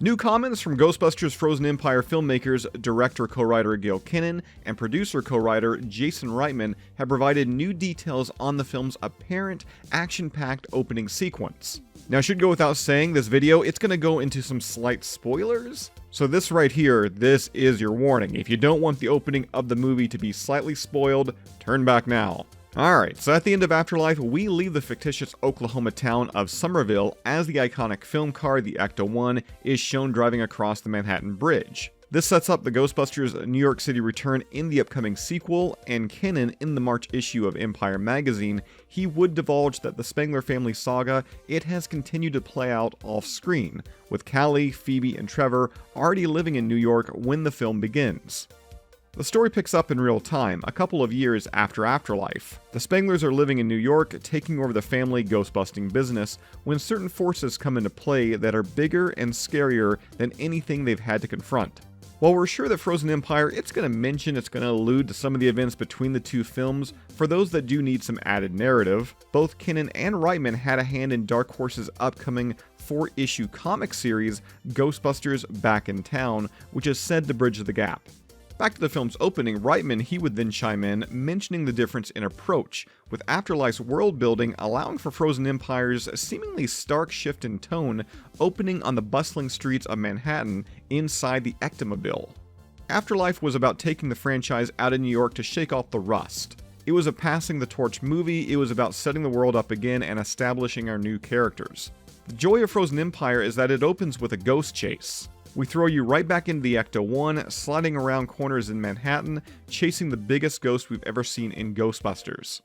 New comments from Ghostbusters Frozen Empire filmmakers, director-co-writer Gil Kinnan and producer-co-writer Jason Reitman have provided new details on the film's apparent action-packed opening sequence. Now, it should go without saying, this video, it's going to go into some slight spoilers. So this right here, this is your warning. If you don't want the opening of the movie to be slightly spoiled, turn back now. Alright, so at the end of Afterlife, we leave the fictitious Oklahoma town of Somerville as the iconic film car, the Ecto-1, is shown driving across the Manhattan Bridge. This sets up the Ghostbusters New York City return in the upcoming sequel, and Kinnan, in the March issue of Empire magazine, he would divulge that the Spengler family saga, it has continued to play out off-screen, with Callie, Phoebe, and Trevor already living in New York when the film begins. The story picks up in real time, a couple of years after Afterlife. The Spenglers are living in New York, taking over the family ghostbusting business, when certain forces come into play that are bigger and scarier than anything they've had to confront. While we're sure that Frozen Empire, it's going to allude to some of the events between the two films, for those that do need some added narrative, both Kinnan and Reitman had a hand in Dark Horse's upcoming 4-issue comic series, Ghostbusters Back in Town, which is said to bridge the gap. Back to the film's opening, Reitman, he would then chime in, mentioning the difference in approach, with Afterlife's world building allowing for Frozen Empire's seemingly stark shift in tone, opening on the bustling streets of Manhattan inside the Ectomobile. Afterlife was about taking the franchise out of New York to shake off the rust. It was a passing the torch movie, it was about setting the world up again and establishing our new characters. The joy of Frozen Empire is that it opens with a ghost chase. We throw you right back into the Ecto-1, sliding around corners in Manhattan, chasing the biggest ghost we've ever seen in Ghostbusters.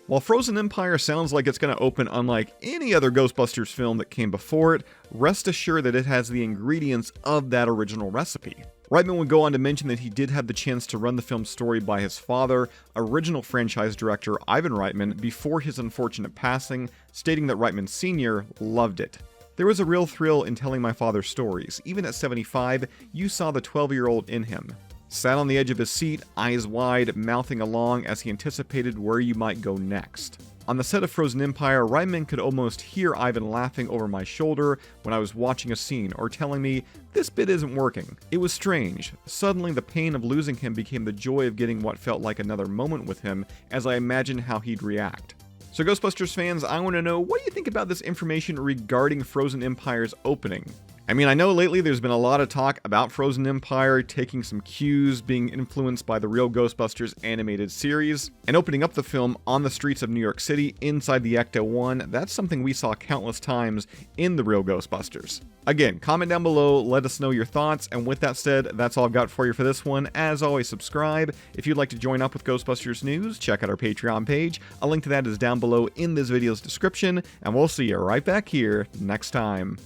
While Frozen Empire sounds like it's going to open unlike any other Ghostbusters film that came before it, rest assured that it has the ingredients of that original recipe. Reitman would go on to mention that he did have the chance to run the film's story by his father, original franchise director Ivan Reitman, before his unfortunate passing, stating that Reitman Sr. loved it. There was a real thrill in telling my father's stories. Even at 75, you saw the 12-year-old in him. Sat on the edge of his seat, eyes wide, mouthing along as he anticipated where you might go next. On the set of Frozen Empire, Reitman could almost hear Ivan laughing over my shoulder when I was watching a scene, or telling me, "This bit isn't working." It was strange. Suddenly, the pain of losing him became the joy of getting what felt like another moment with him, as I imagined how he'd react. So Ghostbusters fans, I want to know, what do you think about this information regarding Frozen Empire's opening? I mean, I know lately there's been a lot of talk about Frozen Empire taking some cues, being influenced by the real Ghostbusters animated series, and opening up the film on the streets of New York City inside the Ecto-1. That's something we saw countless times in the real Ghostbusters. Again, comment down below, let us know your thoughts, and with that said, that's all I've got for you for this one. As always, subscribe. If you'd like to join up with Ghostbusters news, check out our Patreon page. A link to that is down below in this video's description, and we'll see you right back here next time.